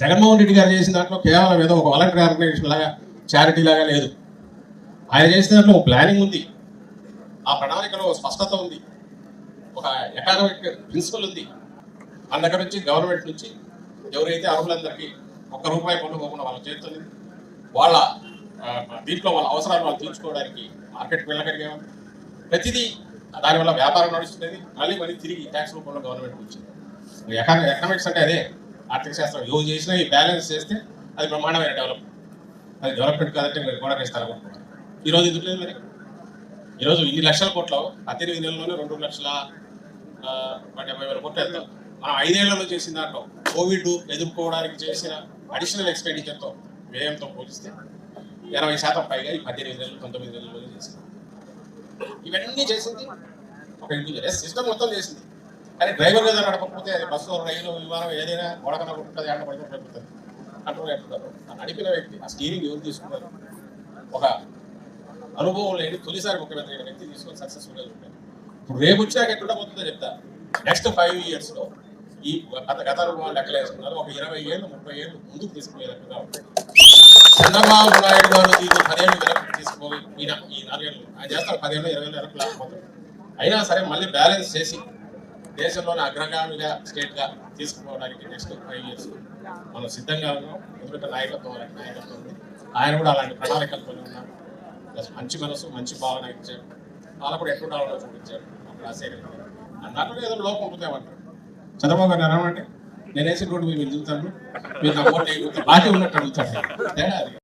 జగన్మోహన్ రెడ్డి గారు చేసిన దాంట్లో కేవలం ఏదో ఒక వాలంటీర్ ఆర్గనైజేషన్ లాగా చారిటీ లాగా లేదు. ఆయన చేసిన దాంట్లో ఒక ప్లానింగ్ ఉంది, ఆ ప్రణాళికలో స్పష్టత ఉంది, ఒక ఎకానమిక్ ప్రిన్సిపల్ ఉంది. మన దగ్గర నుంచి గవర్నమెంట్ నుంచి ఎవరైతే అర్హులందరికీ ₹1 పొందుకోకుండా వాళ్ళ చేస్తుంది, వాళ్ళ దీంట్లో వాళ్ళ అవసరాలు వాళ్ళు తీర్చుకోవడానికి మార్కెట్కి వెళ్ళగలిగాము. ప్రతిదీ దానివల్ల వ్యాపారం నడుస్తుంది, మళ్ళీ తిరిగి ట్యాక్స్ రూపంలో గవర్నమెంట్ వచ్చింది. ఎకనామిక్స్ అంటే అదే ఆర్థిక శాస్త్రం. యోగ చేసినా ఈ బ్యాలెన్స్ చేస్తే అది బ్రహ్మాండమైన డెవలప్మెంట్. అది డెవలప్మెంట్ కాదంటే మీరు కూడా ఇస్తారనుకుంటున్నారు. ఈరోజు ఎందుకు లేదు మరి? ఈరోజు ఇన్ని లక్షల కోట్లు 18 నెలల్లోనే 2,70,000 కోట్లు వెళ్తాం. మనం 5 ఏళ్లలో చేసిన దాంట్లో కోవిడ్ ఎదుర్కోవడానికి చేసిన అడిషనల్ ఎక్స్పెండిచర్తో వ్యయంతో పోలిస్తే 80% పైగా ఈ 18 నెలలు 19 నెలల్లోనే చేసింది. ఇవన్నీ చేసింది ఒక ఇండివిజువల్ సిస్టమ్ మొత్తం చేసింది. కానీ డ్రైవర్ ఏదైనా నడపకపోతే అది బస్సు, రైలు, విమానం ఏదైనా గొడకన కొట్టుకుంటుంది, ఆడ పడిపోతుంది, కంట్రోల్ ఎట్టుకుంటారు. ఆ నడిపిన వ్యక్తి, ఆ స్టీరింగ్ ఎవరు తీసుకుంటారు? ఒక అనుభవం లేని తొలిసారి ముఖ్యమంత్రి అయిన వ్యక్తి తీసుకొని సక్సెస్ఫుల్గా ఉంటారు. ఇప్పుడు రేపు వచ్చాక ఎట్లుండబోతుందో చెప్తా. నెక్స్ట్ 5 yearsలో ఈ గత అనుభవం లెక్కలు వేసుకున్నారు. ఒక 20 ఏళ్ళు 30 ఏళ్ళు ముందుకు తీసుకుపోయేటట్టుగా ఉంటుంది. చంద్రబాబు నాయుడు గారు దీన్ని 10 ఏళ్ళు వెనక్కి తీసుకుపోయి ఈ 4 ఏళ్ళు ఆయన చేస్తారు, 10 ఏళ్ళు 20 ఏళ్ళు వెనక్కి లేకపోతారు. అయినా సరే మళ్ళీ బ్యాలెన్స్ చేసి దేశంలోని అగ్రగామిగా స్టేట్గా తీసుకుపోవడానికి నెక్స్ట్ 5 years మనం సిద్ధంగా ఉన్నాం. ఎందుకంటే నాయకత్వం ఉంది. ఆయన కూడా అలాంటి ప్రణాళికలతో ఉన్నారు. ప్లస్ మంచి మనసు, మంచి భావన ఇచ్చారు. వాళ్ళు కూడా ఎట్లా ఉండాలో చూపించారు. అప్పుడు అన్నట్లు ఏదో లోపం ఉంటుందేమంటారు. చంద్రబాబు గారు అన్నామంటే నేను వేసిన రోడ్డు మీరు చూస్తాను, మీరు నా ఓటు బాగా ఉన్నట్టు అడుగుతాడు. తేడా అది.